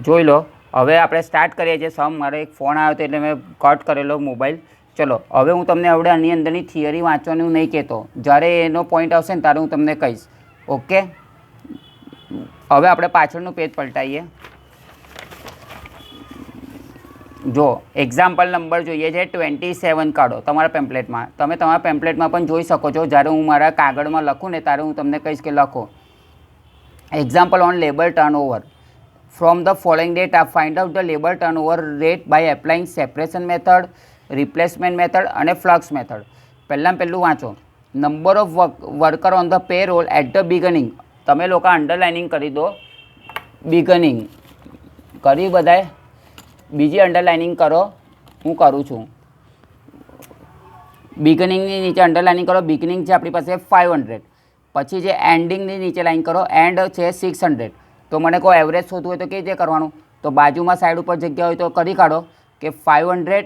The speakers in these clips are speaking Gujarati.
જોઈ લો। હવે આપણે સ્ટાર્ટ કરીએ છીએ સમ। મારો એક ફોન આવ્યો હતો એટલે મેં કટ કરેલો મોબાઈલ। ચલો હવે હું તમને આવડે આની અંદરની થિયરી વાંચવાનું નહીં કહેતો, જ્યારે એનો પોઈન્ટ આવશે ને ત્યારે હું તમને કહીશ। ઓકે, હવે આપણે પાછળનું પેજ પલટાઈએ। જો એક્ઝામ્પલ નંબર જોઈએ છે 27 કાઢો તમારા પેમ્પલેટમાં। તમે તમારા પેમ્પલેટમાં પણ જોઈ શકો છો। જ્યારે હું મારા કાગળમાં લખું ને ત્યારે હું તમને કહીશ કે લખો। Example on labour turnover from the following data find out the labor turnover rate by applying separation method, replacement method અને flux method। પહેલું વાંચો, number of worker on the payroll at the beginning. તમે લોકો અંડરલાઇનિંગ કરી દો, બિગનિંગ કરી બધાએ। બીજી અંડરલાઇનિંગ કરો, હું કરું છું। બિગનિંગની નીચે અંડરલાઇનિંગ કરો, બિગનિંગ છે આપણી પાસે 500, પછી જે એન્ડિંગની નીચે લાઇન કરો, એન્ડ છે 600। તો મને કોઈ એવરેજ શોધવું હોય તો કેવી રીતે કરવાનું? તો બાજુમાં સાઈડ ઉપર જગ્યા હોય તો કરી કાઢો કે 500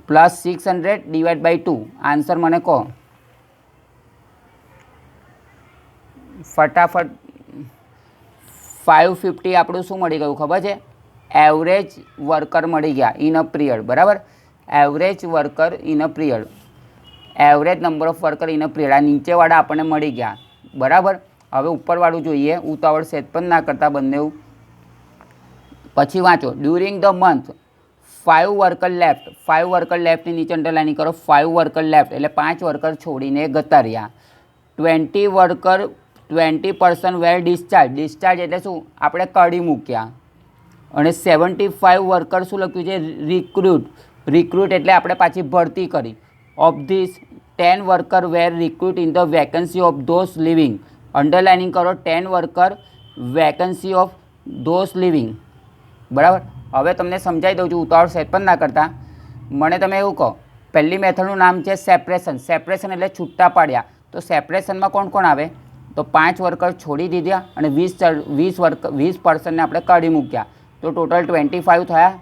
પ્લસ 600 ડિવાઈડ બાય 2। આન્સર મને કહો ફટાફટ। 550 આપણું શું મળી ગયું ખબર છે? એવરેજ વર્કર મળી ગયા ઇન અ પીરિયડ, બરાબર? Average worker in a period, average number of worker in a period. આ નીચેવાળા આપણને મળી ગયા, બરાબર? હવે ઉપરવાળું જોઈએ, ઉતાવળ સેટ પણ ના કરતા બંને। પછી વાંચો, during the month 5 worker left, 5 worker લેફ્ટની નીચે અંડરલાઇનિંગ કરો, 5 વર્કર લેફ્ટ એટલે 5 વર્કર છોડીને જતા રહ્યા। 20% વેર ડિસ્ચાર્જ, ડિસ્ચાર્જ એટલે શું? આપણે કાઢી મૂક્યા। અને 75 વર્કર શું લખ્યું છે? રિક્રુટ, રિક્રુટ એટલે આપણે પાછી ભરતી કરી। Of this 10 worker were recruit in the vacancy of those living. Underlining કરો 10 worker vacancy of those living, બરાબર? હવે તમને સમજાવી દઉં છું, ઉતાવળ સેટ પણ ના કરતા। મને તમે એવું કહો, પહેલી મેથડનું નામ છે સેપરેશન। સેપરેશન એટલે છૂટા પાડ્યા। તો સેપરેશનમાં કોણ કોણ આવે? તો 5 વર્કર છોડી દીધા અને 20% આપણે કાઢી મૂક્યા। તો ટોટલ 25 થયા।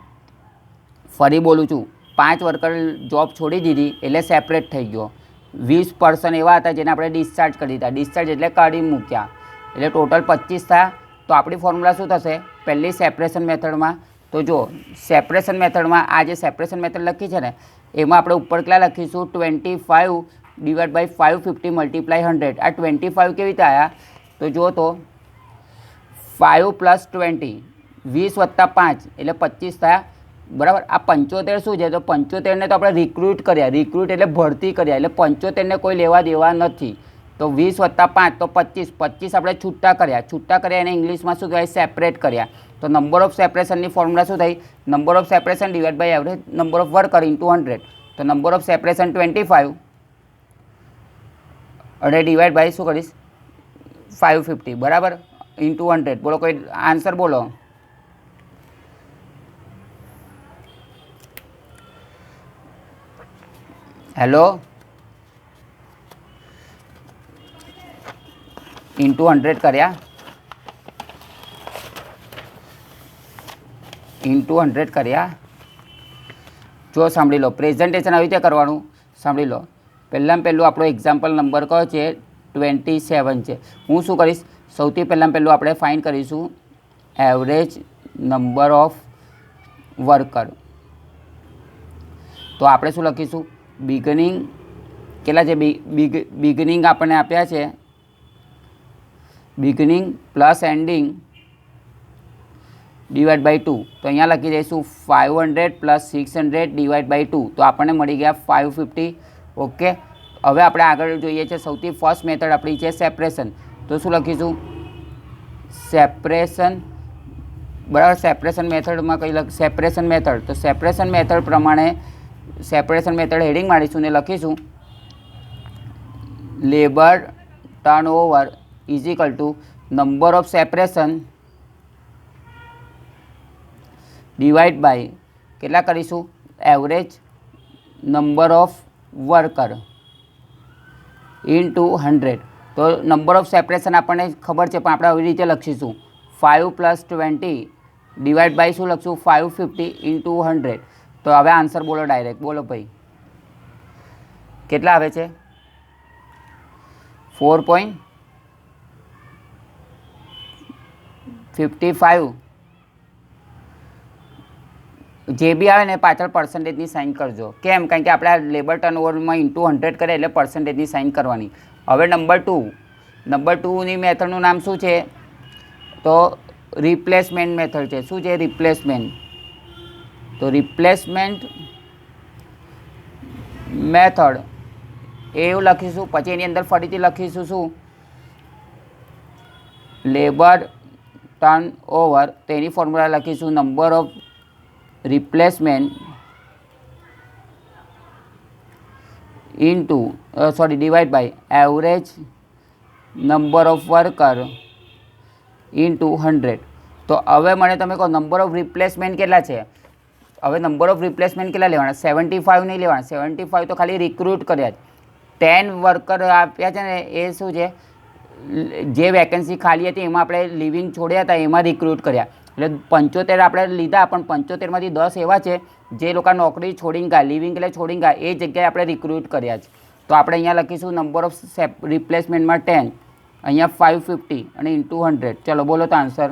ફરી બોલું છું, 5 વર્કર જોબ છોડી દીધી એટલે સેપરેટ થઈ ગયો। 20% એવા હતા જેને આપણે ડિસ્ચાર્જ કરી દીધા, ડિસ્ચાર્જ એટલે કાઢી મૂક્યા, એટલે ટોટલ 25 થયા। તો આપણી ફોર્મ્યુલા શું થશે પહેલી સેપરેશન મેથડમાં? તો જો સેપરેશન મેથડમાં આ જે સેપરેશન મેથડ લખી છે ને એમાં આપણે ઉપર કેટલા લખીશું? 25 ડિવાઈડ બાય 550 મલ્ટીપ્લાય 100। આ 25 કેવી રીતે આવ્યા? તો જો તો 5 પ્લસ 20, 20 વત્તા 5 એટલે 25 થયા, બરાબર? આ 75 શું છે? તો 75ને તો આપણે રિક્રુટ કર્યા, રિક્રુટ એટલે ભરતી કર્યા, એટલે 75ને કોઈ લેવા દેવા નથી। તો 20 વત્તા 5 તો 25, 25 આપણે છૂટા કર્યા, છૂટા કર્યા એને ઇંગ્લિશમાં શું કહેવાય? સેપરેટ કર્યા। તો નંબર ઓફ સેપરેશનની ફોર્મ્યુલા શું થઈ? Number of separation divide by average number of worker into 100। તો નંબર ઓફ સેપરેશન 25 અને ડિવાઈડ બાય શું કરીશ? 550, બરાબર? ઇન્ટુ 100। બોલો કોઈ આન્સર બોલો। હેલો, ઇન્ટુ 100 કર્યા, ઇન્ટુ 100 કર્યા। જો સાંભળી લો, પ્રેઝન્ટેશન આવી રીતે કરવાનું, સાંભળી લો। પહેલાં આપણો એક્ઝામ્પલ નંબર કયો છે? 27 છે। હું શું કરીશ? સૌથી પહેલાં આપણે ફાઇન્ડ કરીશું એવરેજ નંબર ઓફ વર્કર। તો આપણે શું લખીશું? બિગનિંગ કેટલા છે? બિગનિંગ આપણને આપ્યા છે, beginning plus ending divide by 2। તો અહીંયા લખી દઈશું 500 પ્લસ 600 ડિવાઈડ બાય 2। તો આપણને મળી ગયા 550। ઓકે, હવે આપણે આગળ જોઈએ છે સૌથી ફર્સ્ટ મેથડ આપણી છે સેપરેશન। તો શું લખીશું? સેપરેશન, બરાબર? સેપરેશન મેથડમાં કઈ સેપરેશન મેથડ, તો સેપરેશન મેથડ પ્રમાણે સેપરેશન મેથડ હેડિંગ મારીશું ને લખીશું labour turnover is equal to number of separation divide by કેટલા કરીશું? Average number of worker into 100। તો નંબર ઓફ સેપરેશન આપણને ખબર છે પણ આપણે આવી રીતે લખીશું 5 પ્લસ 20 ડિવાઈડ બાય શું લખશું? 550 ઇન્ટુ 100। તો હવે આન્સર બોલો ડાયરેક્ટ, બોલો ભાઈ કેટલા આવે છે? 4. 55 જે બી આવે ને પાછળ પર્સન્ટેજની સાઇન કરજો. કેમ? કારણ કે આપણે આ લેબર ટર્નઓવરમાં ઇન્ટુ 100 કરે એટલે પર્સન્ટેજની સાઇન કરવાની. હવે નંબર ટુની મેથડનું નામ શું છે? તો રિપ્લેસમેન્ટ મેથડ છે. શું છે? રિપ્લેસમેન્ટ. તો રિપ્લેસમેન્ટ મેથડ એવું લખીશું. પછી એની અંદર ફરીથી લખીશું શું? Labour turnover. તેની ફોર્મ્યુલા લખીશું number of replacement into divide by average number of worker into 100. તો હવે મને તમે કહો નંબર ઓફ રિપ્લેસમેન્ટ કેટલા છે? હવે નંબર ઓફ રિપ્લેસમેન્ટ કેટલા લેવાના? 75 નહીં લેવાના. 75 તો ખાલી રિક્રુટ કર્યા જ. 10 વર્કર આપ્યા છે ને એ શું છે? જે વેકેન્સી ખાલી હતી એમાં આપણે લિવિંગ છોડ્યા હતા એમાં રિક્રુટ કર્યા. એટલે 75 આપણે લીધા, પણ 75માંથી 10 એવા છે જે લોકો નોકરી છોડીને ગયા, લિવિંગ એટલે છોડીને ગયા, એ જગ્યાએ આપણે રિક્રુટ કર્યા છે. તો આપણે અહીંયા લખીશું નંબર ઓફ રિપ્લેસમેન્ટમાં 10, અહીંયા 550 અને ઇન્ટુ 100. ચલો બોલો તો આન્સર.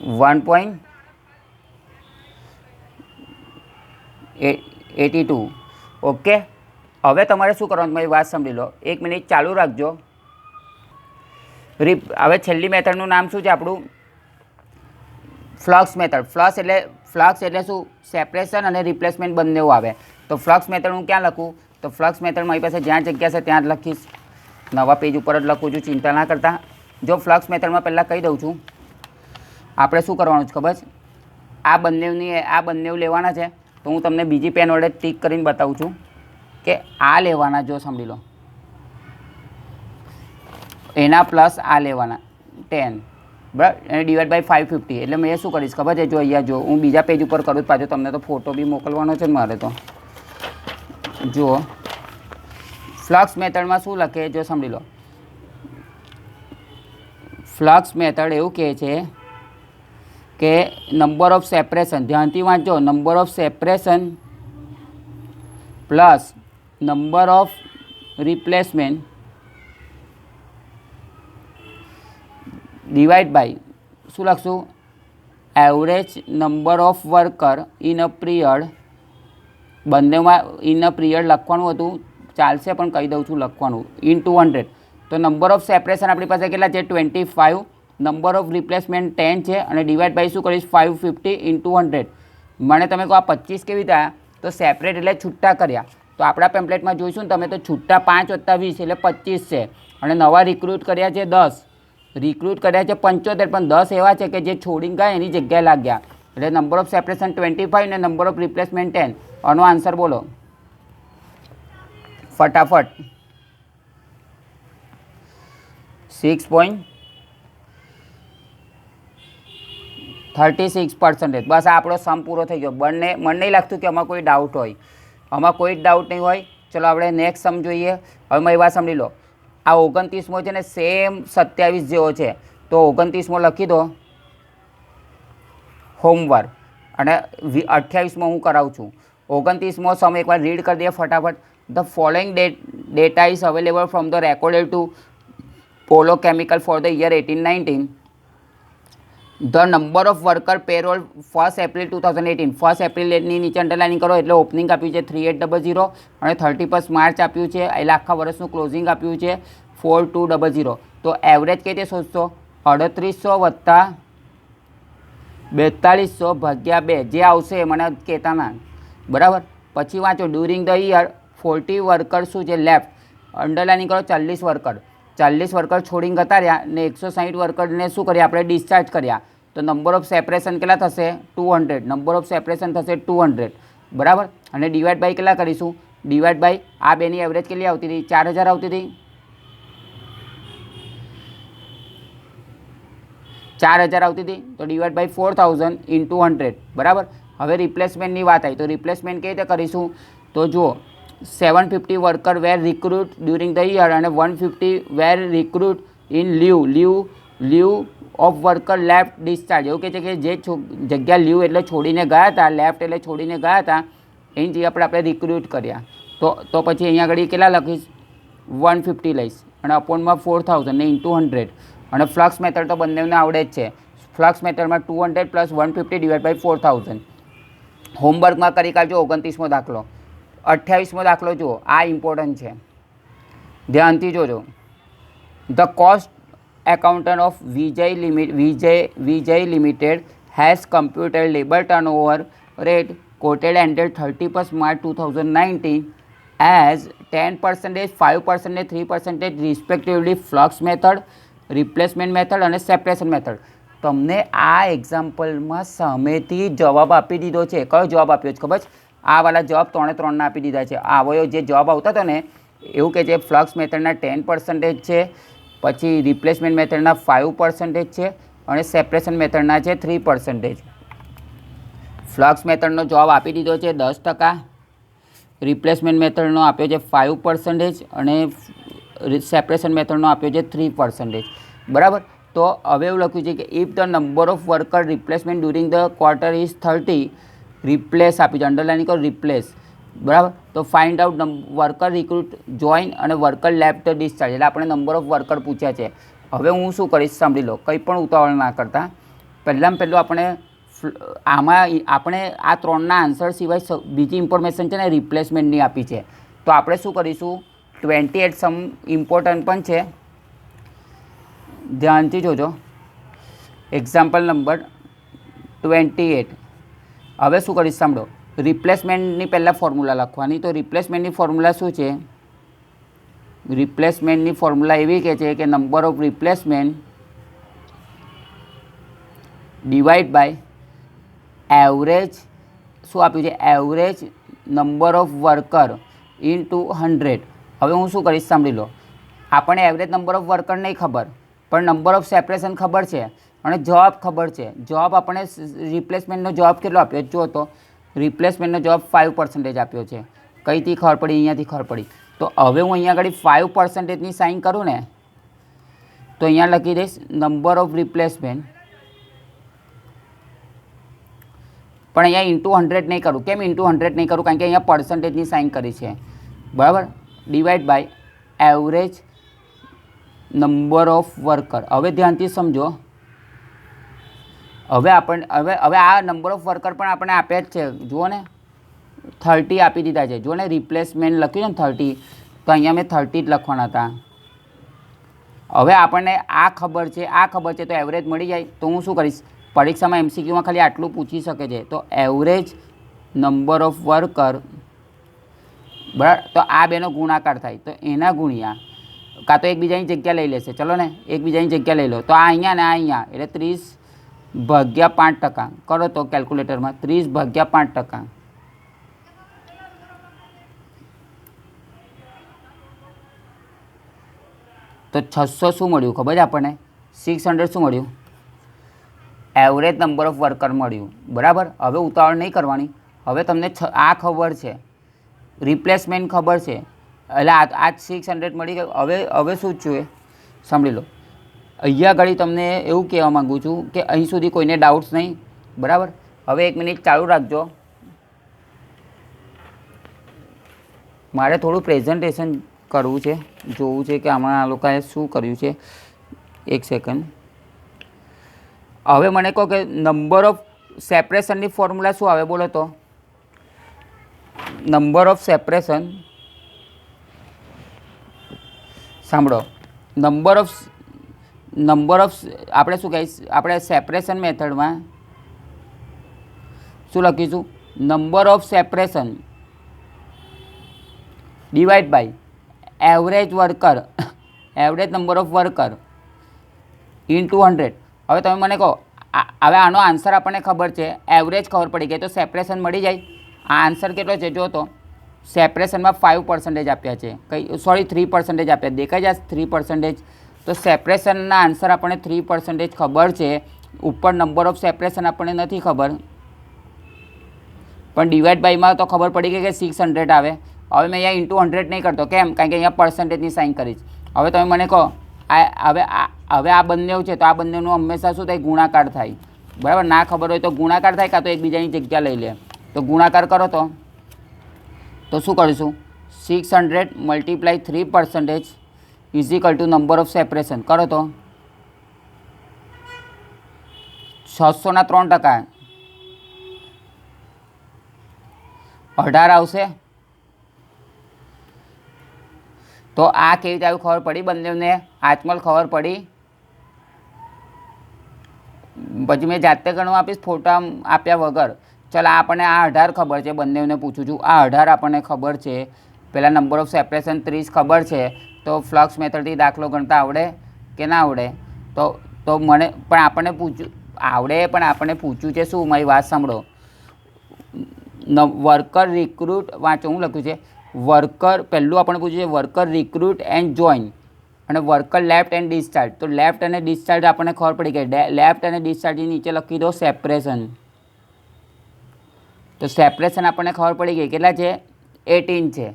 1.82. ઓકે. હવે તમારે શું કરવાનું? મારી વાત સાંભળી લો, 1 મિનિટ ચાલુ રાખજો. હવે છેલ્લી મેથડનું નામ શું છે આપણું? Flux method. ફ્લક્સ એટલે શું? સેપરેશન અને રિપ્લેસમેન્ટ બંને આવે. તો ફ્લક્સ મેથડ હું ક્યાં લખું? તો ફ્લક્સ મેથડ મારી પાસે જ્યાં જગ્યા છે ત્યાં જ લખીશ. નવા પેજ ઉપર જ લખું છું, ચિંતા ના કરતા. જો ફ્લક્સ મેથડમાં પહેલાં કહી દઉં છું, આપણે શું કરવાનું છે ખબર છે? આ બંને લેવાના છે. તો હું તમને બીજી પેન વડે ટીક કરીને બતાવું છું કે આ લેવાના. જો સાંભળી લો, એના પ્લસ આ લેવાના 10, બરાબર, અને ડિવાઈડ બાય 550. એટલે મેં શું કરીશ ખબર છે? જો અહીંયા જો હું બીજા પેજ ઉપર કરું પાછું, તમને તો ફોટો બી મોકલવાનો છે ને મારે. તો જુઓ ફ્લક્સ મેથડમાં શું લખે? જો સાંભળી લો, ફ્લક્સ મેથડ એવું કહે છે કે નંબર ઓફ સેપરેશન, ધ્યાનથી વાંચો, number of separation plus number of replacement divide by શું લખશું? Average number of worker in a period. બંનેમાં ઇન અ પીરિયડ લખવાનું હતું, ચાલશે પણ કહી દઉં છું લખવાનું, ઇન્ટુ 100. તો નંબર ઓફ સેપરેશન આપણી પાસે કેટલા છે? 25. નંબર ઓફ રિપ્લેસમેન્ટ 10 છે અને ડિવાઈડ બાય શું કરીશ? 550 ઇન્ટુ 100. મને તમે કહો આ 25 કેવી રીતે આવ્યા? તો સેપરેટ એટલે છૂટા કર્યા. તો આપણા પેમ્પલેટમાં જોઈશું ને તમે, તો છૂટા 5 + 20 એટલે 25 છે. અને નવા રિક્રુટ કર્યા છે 10. રિક્રુટ કર્યા છે 75, પણ 10 એવા છે કે જે છોડીને ગયા એની જગ્યાએ લાગ્યા. એટલે નંબર ઓફ સેપરેશન 25 ને નંબર ઓફ રિપ્લેસમેન્ટ 10. આનો આન્સર બોલો ફટાફટ. 6.36%. બસ આ આપણો સમ પૂરો થઈ ગયો. મને નહીં લાગતું કે આમાં કોઈ ડાઉટ હોય. આમાં કોઈ જ ડાઉટ નહીં હોય. ચલો આપણે નેક્સ્ટ સમ જોઈએ. હવે મારી વાત સાંભળી લો, આ 29મો છે ને સેમ 27 જેવો છે. તો 29મો લખી દો હોમવર્ક, અને 28મો હું કરાવું છું. 29મો સમ એકવાર રીડ કરી દઈએ ફટાફટ. The following data is available from the recorded to polo chemical for the year 18-19. The number of worker payroll 1 April 2018. 1 એપ્રિલની નીચે અંડરલાઇનિંગ કરો એટલે ઓપનિંગ આપ્યું છે 3800 અને 31 માર્ચ આપ્યું છે, એટલે આખા વર્ષનું ક્લોઝિંગ આપ્યું છે 4200. તો એવરેજ કઈ રીતે શોધશો? 3800 વત્તા 4200 ભાગ્યા 2 જે આવશે એ મને કહેતા ના, બરાબર. પછી વાંચો ડ્યુરિંગ ધ યર 40 વર્કર શું છે લેફ્ટ. અંડરલાઇનિંગ કરો 40 વર્કર. 40 વર્કર છોડીને જતા રહ્યા ને 160 વર્કરને શું કર્યા આપણે? ડિસ્ચાર્જ કર્યા. તો નંબર ઓફ સેપરેશન કેટલા થશે? 200. નંબર ઓફ સેપરેશન થશે 200, બરાબર. અને ડિવાઈડ બાય કેટલા કરીશું? ડિવાઈડ બાય આ બેની એવરેજ કેટલી આવતી હતી? 4000 આવતી હતી. 4000 આવતી હતી. તો ડિવાઈડ બાય 4000 ઇન્ટુ 100, બરાબર. હવે રિપ્લેસમેન્ટની વાત આવી, તો રિપ્લેસમેન્ટ કેવી રીતે કરીશું? તો જુઓ 750 worker were recruit during the year અને 150 were recruit in leave of worker left discharge. એવું કહે છે કે જે જગ્યા લીવ એટલે છોડીને ગયા હતા, લેફ્ટ એટલે છોડીને ગયા હતા, એની જગ્યા પર આપણે રિક્રુટ કર્યા તો પછી અહીંયા આગળ કેટલા લખીશ 150 લઈશ અને અપોનમાં 4000 ને ઇન્ટુ 100 અને ફ્લક્સ મેથડ તો બંનેને આવડે જ છે. ફ્લક્સ મેથડમાં 200 + 150 / 4000. હોમવર્કમાં કરી કાઢજો. 29મો દાખલો. 28મો દાખલો જુઓ, આ ઇમ્પોર્ટન્ટ છે, ધ્યાનથી જોજો. The cost accountant of Vijay Limited has computed labor turnover rate quoted ended 31st March 2019 as 10%, 5%, 3% respectively flux method, replacement method અને separation method. તમને આ એક્ઝામ્પલમાં સામેથી જવાબ આપી દીધો છે. કયો જવાબ આપ્યો છે ખબર છે? આ વાળા જવાબ 3 આપી દીધા છે. આવો જે જવાબ આવતા હતો ને એવું કે જે ફ્લક્સ મેથડના 10% છે, પછી રિપ્લેસમેન્ટ મેથડના 5% છે અને સેપરેશન મેથડના છે 3%. ફ્લક્સ મેથડનો જવાબ આપી દીધો છે 10%, રિપ્લેસમેન્ટ મેથડનો આપ્યો છે 5% અને સેપરેશન મેથડનો આપ્યો છે 3%. બરાબર. તો હવે એવું લખ્યું છે કે if the number of worker replacement during the quarter is 30, replace આપી છે, અંડરલાઇન કરો રિપ્લેસ. બરાબર. તો find out worker recruit join અને વર્કર લેફ્ટ ડિસ્ચાર્જ. એટલે આપણે નંબર ઓફ વર્કર પૂછ્યા છે. હવે હું શું કરીશ સાંભળી લો, કંઈ પણ ઉતાવળ ના કરતા. પહેલાં આપણે આમાં આપણે આ 3ના આન્સર સિવાય બીજી ઇન્ફોર્મેશન છે ને રિપ્લેસમેન્ટની આપી છે. તો આપણે શું કરીશું, 28 સમ ઇમ્પોર્ટન્ટ પણ છે, ધ્યાનથી જોજો. Example number 28. હવે શું કરીશ સાંભળો, રિપ્લેસમેન્ટની પહેલાં ફોર્મ્યુલા લખવાની. તો રિપ્લેસમેન્ટની ફોર્મ્યુલા શું છે? રિપ્લેસમેન્ટની ફોર્મ્યુલા એવી કે છે કે number of replacement divide by average, શું આપ્યું છે? Average number of worker into 100. હવે હું શું કરીશ સાંભળી લો, આપણને એવરેજ નંબર ઓફ વર્કર નહીં ખબર, પણ નંબર ઓફ સેપરેશન ખબર છે અને જવાબ ખબર છે. જવાબ આપણે રિપ્લેસમેન્ટનો જવાબ કેટલો આપ્યો જો તો રિપ્લેસમેન્ટનો જવાબ 5% આપ્યો છે. કઈથી ખબર પડી? અહીંયાથી ખબર પડી. તો હવે હું અહીંયા આગળ 5%ની સાઇન કરું ને તો અહીંયા લખી દઈશ નંબર ઓફ રિપ્લેસમેન્ટ, પણ અહીંયા ઇન્ટુ 100 નહીં કરું. કેમ ઇન્ટુ 100 નહીં કરું? કારણ કે અહીંયા પર્સન્ટેજની સાઇન કરી છે. બરાબર. Divide by average number of worker. હવે ધ્યાનથી સમજો. હવે આ નંબર ઓફ વર્કર પણ આપણે આપ્યા જ છે. જુઓ ને 30 આપી દીધા છે. જુઓ ને રિપ્લેસમેન્ટ લખ્યું છે ને 30, તો અહીંયા મેં 30 જ લખવાના હતા. હવે આપણને આ ખબર છે તો એવરેજ મળી જાય. તો હું શું કરીશ, પરીક્ષામાં MCQમાં ખાલી આટલું પૂછી શકે છે. તો એવરેજ નંબર ઓફ વર્કર, બરાબર, તો આ બેનો ગુણાકાર થાય તો એના ગુણ્યા કાં તો એકબીજાની જગ્યા લઈ લેશે. ચલો ને એકબીજાની જગ્યા લઈ લો. તો આ અહીંયા ને આ અહીંયા એટલે 30/5% કરો તો કેલ્ક્યુલેટરમાં 30/5%. તો 600 શું મળ્યું ખબર છે આપણને? 600 શું મળ્યું? એવરેજ નંબર ઓફ વર્કર મળ્યું. બરાબર. હવે ઉતાવળ નહીં કરવાની. હવે તમને આ ખબર છે, રિપ્લેસમેન્ટ ખબર છે, એટલે આ 600 મળી ગયું. હવે શું છે સાંભળી લો. અહીંયા ઘડી તમને એવું કહેવા માગું છું કે અહીં સુધી કોઈને ડાઉટ્સ નહીં. બરાબર. હવે 1 મિનિટ ચાલુ રાખજો, મારે થોડું પ્રેઝન્ટેશન કરવું છે, જોવું છે કે આમાં આ લોકોએ શું કર્યું છે. 1 સેકન્ડ. હવે મને કહો કે નંબર ઓફ સેપરેશનની ફોર્મ્યુલા શું આવે બોલો તો? નંબર ઓફ સેપરેશન, સાંભળો, નંબર ઓફ આપણે શું કહીશ, આપણે સેપરેશન મેથડમાં શું લખીશું? Number of separation divide by average worker, average number of worker into 100. હવે તમે મને કહો, હવે આનો આન્સર આપણને ખબર છે, એવરેજ ખબર પડી ગઈ, તો સેપરેશન મળી જાય. આ આન્સર કેટલો છે જો તો સેપરેશનમાં 5% આપ્યા છે, કઈ સોરી 3% આપ્યા, દેખાય છે 3%. તો સેપરેશનના આન્સર આપણને 3% ખબર છે, ઉપર નંબર ઓફ સેપરેશન આપણને નથી ખબર, પણ ડિવાઈડ બાયમાં તો ખબર પડી ગઈ કે 600 આવે. હવે મેં અહીંયા ઇન્ટુ 100 નહીં કરતો. કેમ? કારણ કે અહીંયા પર્સન્ટેજની સાઇન કરીશ. હવે તમે મને કહો, હવે આ બંને છે તો આ બંનેનું હંમેશા શું થાય? ગુણાકાર થાય. બરાબર. ના ખબર હોય તો ગુણાકાર થાય, કાં તો એકબીજાની જગ્યા લઈ લે. તો ગુણાકાર કરો તો તો શું કરીશું 600 multiply 3% is equal to number of separation કરો તો 600 ના 3% 18 આવશે. તો આ કેવી રીતે આવ્યું ખબર પડી બંનેને? આચમલ ખબર પડી. પછી મેં જાતે ગણવા આપીશ ફોટા આપ્યા વગર. ચાલ આપણને આ 18 ખબર છે, બંનેને પૂછું છું. આ 18 આપણને ખબર છે. પહેલાં નંબર ઓફ સેપરેશન 30 ખબર છે. તો ફ્લક્સ મેથડથી દાખલો ગણતા આવડે કે ના આવડે? તો મને પણ આપણને પૂછ્યું આવડે, પણ આપણને પૂછ્યું છે શું? મારી વાત સાંભળો. વર્કર રિક્રુટ વાંચો, હું લખ્યું છે વર્કર. પહેલું આપણને પૂછ્યું છે વર્કર રિક્રુટ એન્ડ જોઈન, અને વર્કર લેફ્ટ એન્ડ ડિસ્ચાર્જ. તો લેફ્ટ અને ડિસ્ચાર્જ આપણને ખબર પડી ગઈ. લેફ્ટ અને ડિસ્ચાર્જની નીચે લખી દો સેપરેશન. તો સેપરેશન આપણને ખબર પડી ગઈ કેટલા છે? 18 છે.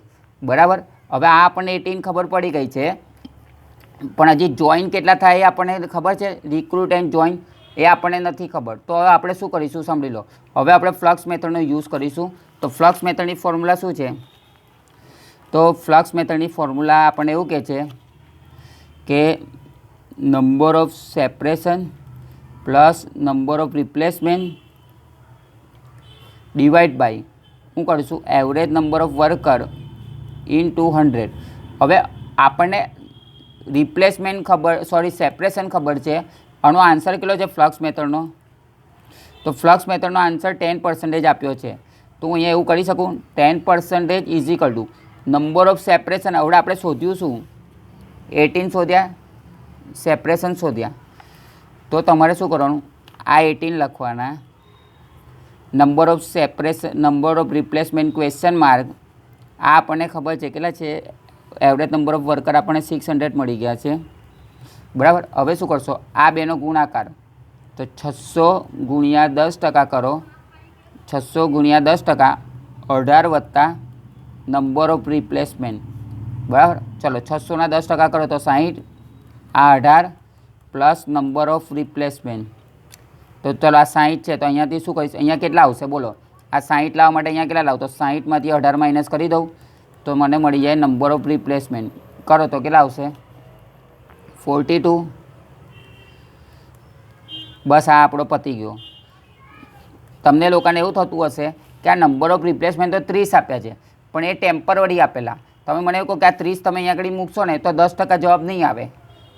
બરાબર. હવે આ આપણને 18 ખબર પડી ગઈ છે, પણ હજી જોઈન કેટલા થાય એ આપણને ખબર છે? રિક્રુટ એન્ડ જોઈન એ આપણને નથી ખબર. તો હવે આપણે શું કરીશું સાંભળી લો. હવે આપણે ફ્લક્સ મેથડનો યુઝ કરીશું. તો ફ્લક્સ મેથડની ફોર્મ્યુલા શું છે? તો ફ્લક્સ મેથડની ફોર્મ્યુલા આપણને એવું કહે છે કે number of separation plus number of replacement divide by શું કરીશું? Average number of worker in 200. હવે આપણને રિપ્લેસમેન્ટ ખબર, સેપરેશન ખબર છે. આનો આન્સર કેટલો છે ફ્લક્સ મેથડનો? તો ફ્લક્સ મેથડનો આન્સર 10% આપ્યો છે. તો હું અહીંયા એવું કરી શકું 10% is equal to number of separation. હવે આપણે શોધ્યું શું? 18 શોધ્યા, સેપરેશન શોધ્યા. તો તમારે શું કરવાનું? આ 18 લખવાના, number of separation, number of replacement question mark. આ આપણને ખબર છે કેટલા છે? એવરેજ નંબર ઓફ વર્કર આપણને 600 મળી ગયા છે. બરાબર. હવે શું કરશો? આ બેનો ગુણાકાર. તો 600 ગુણ્યા 10% કરો. 600 ગુણ્યા 10%, 18 વત્તા નંબર ઓફ રિપ્લેસમેન્ટ. બરાબર. ચલો 600 ના 10% કરો તો 60. આ 18 પ્લસ નંબર ઓફ રિપ્લેસમેન્ટ. તો ચલો આ 60 છે. તો અહીંયાથી શું કરીશ? અહીંયા કેટલા આવશે બોલો? આ 60 લાવવા માટે અહીંયા કેટલા લાવ? તો 60માંથી 18 માઇનસ કરી દઉં તો મને મળી જાય નંબર ઓફ રિપ્લેસમેન્ટ. કરો તો કેટલા આવશે? 42. બસ આ આપણો પતી ગયો. તમને લોકોને એવું થતું હશે કે આ નંબર ઓફ રિપ્લેસમેન્ટ તો 30 આપ્યા છે, પણ એ ટેમ્પરરી આપેલા. તમે મને એવું કહો કે આ 30 તમે અહીંયા આગળ મૂકશો ને તો 10% જવાબ નહીં આવે.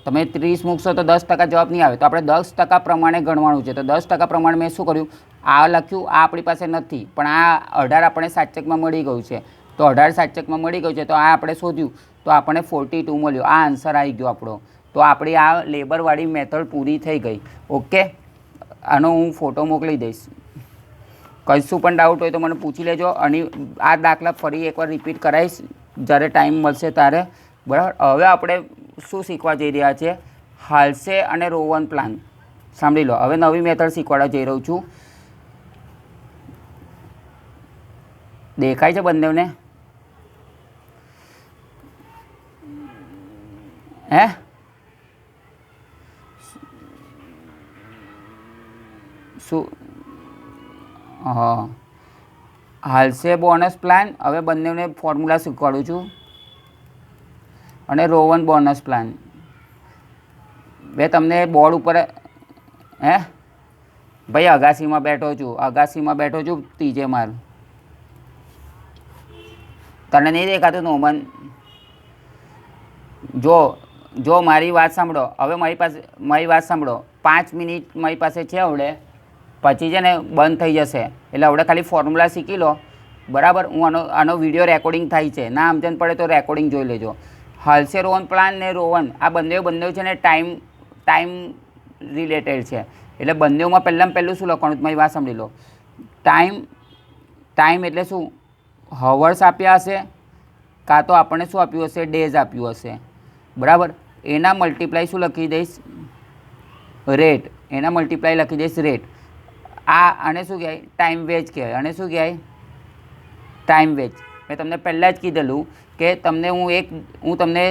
તમે 30 મૂકશો તો 10% જવાબ નહીં આવે. તો આપણે 10% પ્રમાણે ગણવાનું છે. તો 10% પ્રમાણે મેં શું કર્યું? આ લખ્યું. આ આપણી પાસે નથી, પણ આ 18 આપણે સાચકમાં મળી ગયું છે. તો 18 સાચકમાં મળી ગયું છે. તો આ આપણે શોધ્યું તો આપણને 42 મળ્યો. આ આન્સર આવી ગયો આપણો. તો આપણી આ લેબરવાળી મેથડ પૂરી થઈ ગઈ. ઓકે. આનો હું ફોટો મોકલી દઈશ. કશું પણ ડાઉટ હોય તો મને પૂછી લેજો. અને આ દાખલા ફરી એકવાર રિપીટ કરાવીશ જ્યારે ટાઈમ મળશે ત્યારે. બરાબર. હવે આપણે શું શીખવા જઈ રહ્યા છે? હાલ્સે અને રોવન પ્લાન. સાંભળી લો. હવે નવી મેથડ શીખવાડવા જઈ રહ્યું છું. દેખાય છે બંનેને? હે? શું? હા, હાલ્સે બોનસ પ્લાન. હવે બંનેને ફોર્મ્યુલા શીખવાડું છું. અને રોવન બોનસ પ્લાન. મેં તમને બોર્ડ ઉપર હે ભાઈ અગાસીમાં બેઠો છું, ત્રીજે માળ. તને નહીં દેખાતું નોમન? જો મારી વાત સાંભળો. હવે મારી વાત સાંભળો. 5 મિનિટ મારી પાસે છે આવડે, પછી છે ને બંધ થઈ જશે. એટલે આવડે ખાલી ફોર્મ્યુલા શીખી લો. બરાબર. હું આનો વિડીયો રેકોર્ડિંગ થાય છે. ના સમજણ પડે તો રેકોર્ડિંગ જોઈ લેજો. હાલ્સે રોવન પ્લાન ને રોવન આ બંને છે ને ટાઈમ રિલેટેડ છે. એટલે બંનેમાં પહેલું શું લખવાનું? મારી વાત સાંભળી લો. ટાઈમ એટલે શું? હવર્સ આપ્યા હશે, કાં તો આપણને શું આપ્યું હશે? ડેઝ આપ્યું હશે. બરાબર. એના મલ્ટીપ્લાય શું લખી દઈશ? રેટ. એના મલ્ટીપ્લાય લખી દઈશ રેટ. આને શું કહેવાય? ટાઈમ વેજ કહેવાય. અને શું કહેવાય? Time veg. મેં તમને પહેલાં જ કીધેલું કે હું તમને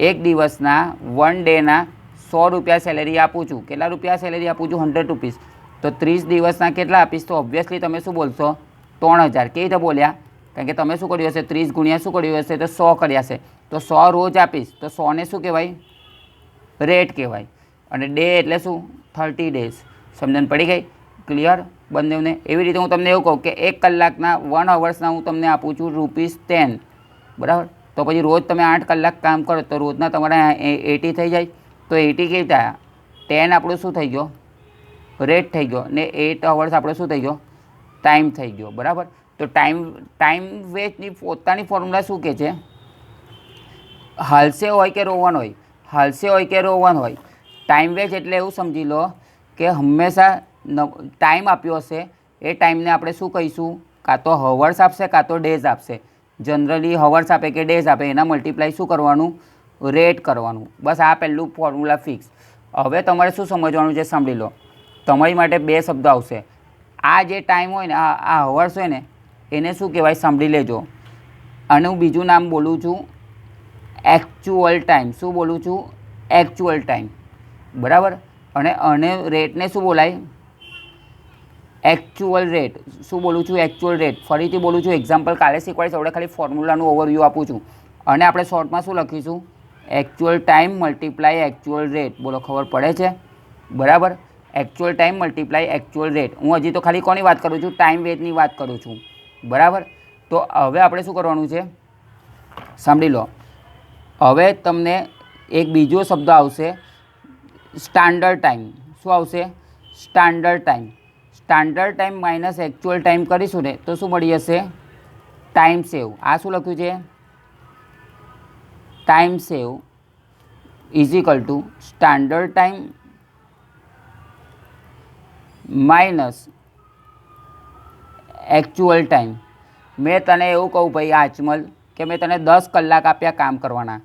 એક દિવસના 1 ડેના 100 રૂપિયા સેલેરી આપું છું. કેટલા રૂપિયા સેલેરી આપું છું? 100 રૂપીસ. તો 30 દિવસના કેટલા આપીશ? તો ઓબ્વિયસલી તમે શું બોલશો? 3000. કેવી રીતે બોલ્યા? કારણ કે તમે શું કર્યું હશે 30 ગુણ્યા શું કર્યું હશે તો 100 કર્યા હશે, તો 100 રોજ આપીશ તો 100ને શું કહેવાય? રેટ કહેવાય. અને ડે એટલે શું? 30 ડેઝ. સમજણ પડી ગઈ? ક્લિયર બંનેને? એવી રીતે હું તમને એવું કહું કે 1 કલાકના 1 અવર્સના હું તમને આપું છું ₹10, બરાબર? તો પછી રોજ તમે 8 કલાક કામ કરો તો રોજના તમારા 80 થઈ જાય. તો 80 કેવી થયા? 10 આપણું શું થઈ ગયો? રેટ થઈ ગયો. ને 8 અવર્સ આપણો શું થઈ ગયો? ટાઈમ થઈ ગયો. બરાબર? તો ટાઈમ વેચની પોતાની ફોર્મ્યુલા શું કહે છે? હાલસે હોય કે રોવન હોય, હાલસે હોય કે રોવન હોય, ટાઈમ વેચ એટલે એવું સમજી લો કે હંમેશા ટાઈમ આપ્યો હશે એ ટાઈમને આપણે શું કહીશું? કાં તો હવર્સ આપશે કાં તો ડેઝ આપશે. જનરલી હવર્સ આપે કે ડેઝ આપે એના મલ્ટીપ્લાય શું કરવાનું? રેટ કરવાનું. બસ આ પહેલું ફોર્મ્યુલા ફિક્સ. હવે તમારે શું સમજવાનું છે? સાંભળી લો. તમારી માટે 2 શબ્દો આવશે. આ જે ટાઈમ હોય ને, આ હવર્સ હોય ને, એને શું કહેવાય? સાંભળી લેજો. અને હું બીજું નામ બોલું છું એકચ્યુઅલ ટાઈમ. શું બોલું છું? Actual time. બરાબર? અને રેટને શું બોલાય? Actual rate. શું બોલું છું? Actual rate. ફરીથી બોલું છું, એક્ઝામ્પલ કાલે શીખવાડીશ. આપણે ખાલી ફોર્મ્યુલાનું ઓવરવ્યૂ આપું છું. અને આપણે શોર્ટમાં શું લખીશું? Actual time multiply actual rate. બોલો, ખબર પડે છે? બરાબર? Actual time multiply actual rate. હું હજી તો ખાલી કોની વાત કરું છું? ટાઈમ વેચની વાત કરું છું. બરાબર? તો હવે આપણે શું કરવાનું છે? સાંભળી લો. હવે તમને એક બીજો શબ્દ આવશે, સ્ટાન્ડર્ડ ટાઈમ. શું આવશે? Standard time. Standard time minus actual time કરીશું ને તો શું મળી જશે? ટાઈમ સેવ. આ શું લખ્યું છે? Time save is equal two standard time minus actual time. મેં તને એવું કહું ભાઈ આચમલ કે મેં તને 10 કલાક આપ્યા કામ કરવાના,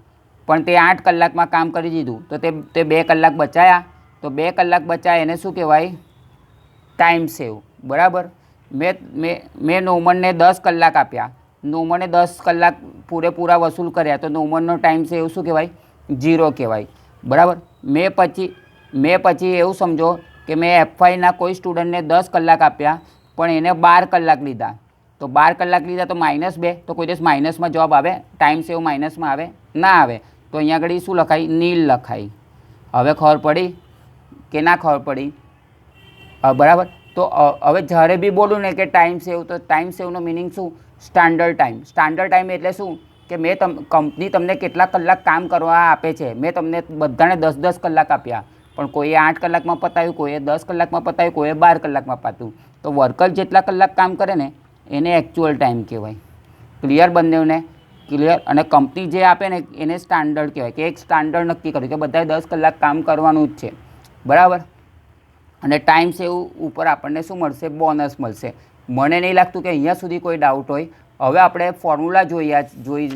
પણ તે 8 કલાકમાં કામ કરી દીધું, તો તે 2 કલાક બચાયા. તો 2 કલાક બચાયા એને શું કહેવાય? ટાઈમ સેવ. બરાબર? મેં નોમનને 10 કલાક આપ્યા, નોમને 10 કલાક પૂરેપૂરા વસૂલ કર્યા, તો નોમનનો ટાઈમ સેવ શું કહેવાય? 0 કહેવાય. બરાબર? મેં પછી એવું સમજો કે મેં એફવાયના કોઈ સ્ટુડન્ટને 10 કલાક આપ્યા પણ એને 12 કલાક લીધા, તો 12 કલાક લીધા તો -2. તો કોઈ દિવસ માઇનસમાં જવાબ આવે? ટાઈમ સેવ માઇનસમાં આવે? ના આવે. તો અહીંયા આગળ શું લખાય? નીલ લખાય. હવે ખબર પડી કે ના ખબર પડી? બરાબર? તો હવે જ્યારે બી બોલું ને કે ટાઈમ સેવ, તો ટાઈમ સેવનો મિનિંગ શું? Standard time. સ્ટાન્ડર્ડ ટાઈમ એટલે શું? કે કંપની તમને કેટલા કલાક કામ કરવા આપે છે. મેં તમને બધાને 10-10 કલાક આપ્યા, પણ કોઈએ 8 કલાકમાં પતાવ્યું, કોઈએ 10 કલાકમાં પતાવ્યું, કોઈએ 12 કલાકમાં પતાવ્યું. તો વર્કર જેટલા કલાક કામ કરે ને એને એકચ્યુઅલ ટાઈમ કહેવાય. ક્લિયર બંનેને? ક્લિયર? અને કંપની જે આપે ને એને સ્ટાન્ડર્ડ કહેવાય, કે એક સ્ટાન્ડર્ડ નક્કી કર્યું કે બધાએ 10 કલાક કામ કરવાનું જ છે. બરાબર? અને ટાઈમ સેવ ઉપર આપણને શું મળશે? બોનસ મળશે. મને નહીં લાગતું કે અહીંયા સુધી કોઈ ડાઉટ હોય. હવે આપણે ફોર્મ્યુલા જોઈ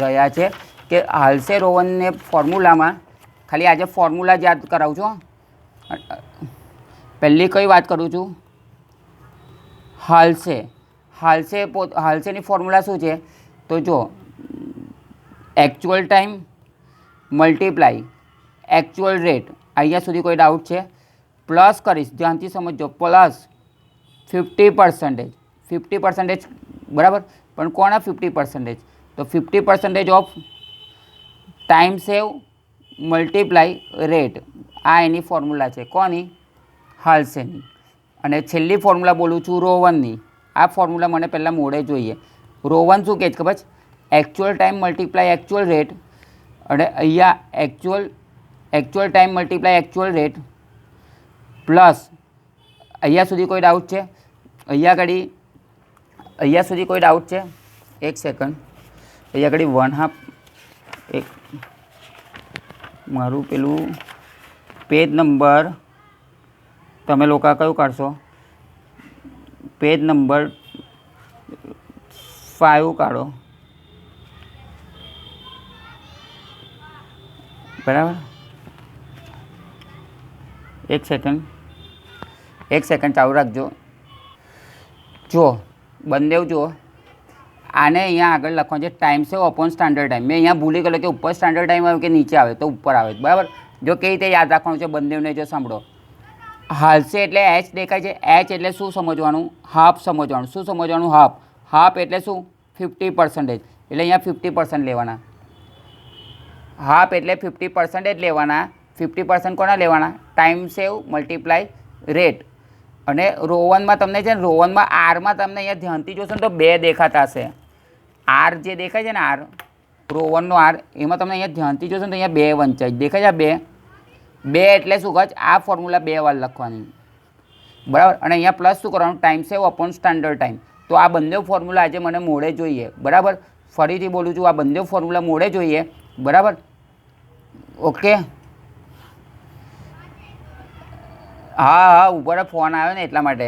રહ્યા છે કે હાલસે રોવનને ફોર્મ્યુલામાં ખાલી આજે ફોર્મ્યુલા જ યાદ કરાવું છું. પહેલી કઈ વાત કરું છું? હાલસેની ફોર્મ્યુલા શું છે? તો જો actual time multiply actual rate. અહીંયા સુધી કોઈ ડાઉટ છે? પ્લસ કરીશ, ધ્યાનથી સમજો, પ્લસ 50%. 50%. બરાબર? પણ કોના 50%? તો 50% of time save multiply rate. આ એની ફોર્મ્યુલા છે. કોની? હાલસેની. અને છેલ્લી ફોર્મ્યુલા બોલું છું રોવનની. આ ફોર્મ્યુલા મને પહેલાં મોડે જોઈએ. રોવન શું કહે છે ખબર છે? Actual time multiply actual rate. અને અહીંયા actual time multiply actual rate plus, અહીંયા સુધી કોઈ ડાઉટ છે? અહીંયા સુધી કોઈ ડાઉટ છે? એક સેકન્ડ. અહીંયા આગળ 1/2 એક મારું પેલું પેજ નંબર તમે લોકો કયું કાઢશો? પેજ નંબર 5 કાઢો. બરાબર? એક સેકન્ડ ચાલુ રાખજો. જો બંને જુઓ, આને અહીંયા આગળ લખવાનું છે ટાઈમ સેવ અપોન સ્ટાન્ડર્ડ ટાઈમ. મેં અહીંયા ભૂલી ગયેલો કે ઉપર સ્ટાન્ડર્ડ ટાઈમ આવે કે નીચે આવે? તો ઉપર આવે. બરાબર? જો કેવી રીતે યાદ રાખવાનું છે બંનેને જો સાંભળો. હાલસે એટલે H દેખાય છે. H એટલે શું સમજવાનું? હાફ સમજવાનું. શું સમજવાનું? હાફ. હાફ એટલે શું? 50% એટલે અહીંયા 50% લેવાના. હાફ એટલે 50% લેવાના. 50% કોના લેવાના? ટાઈમ સેવ મલ્ટીપ્લાય રેટ. અને રોવનમાં તમને છે ને રોવનમાં આરમાં તમને અહીંયા ધ્યાનથી જોશો ને તો 2 દેખાતા હશે. આર જે દેખાય છે ને આર રોવનનો આર એમાં તમને અહીંયા ધ્યાનથી જોશો ને તો અહીંયા 2 વંચાય દેખાય છે. 2 એટલે શું કહે આ ફોર્મ્યુલા 2 વાર લખવાની બરાબર. અને અહીંયા પ્લસ શું કરવાનું? ટાઈમ સેવ અપોન સ્ટાન્ડર્ડ ટાઈમ. તો આ બંને ફોર્મ્યુલા આજે મને મોડે જોઈએ બરાબર. ફરીથી બોલું છું, આ બંને ફોર્મ્યુલા મોડે જોઈએ બરાબર. ઓકે, હા ઉભો ફોન આવ્યો ને એટલા માટે.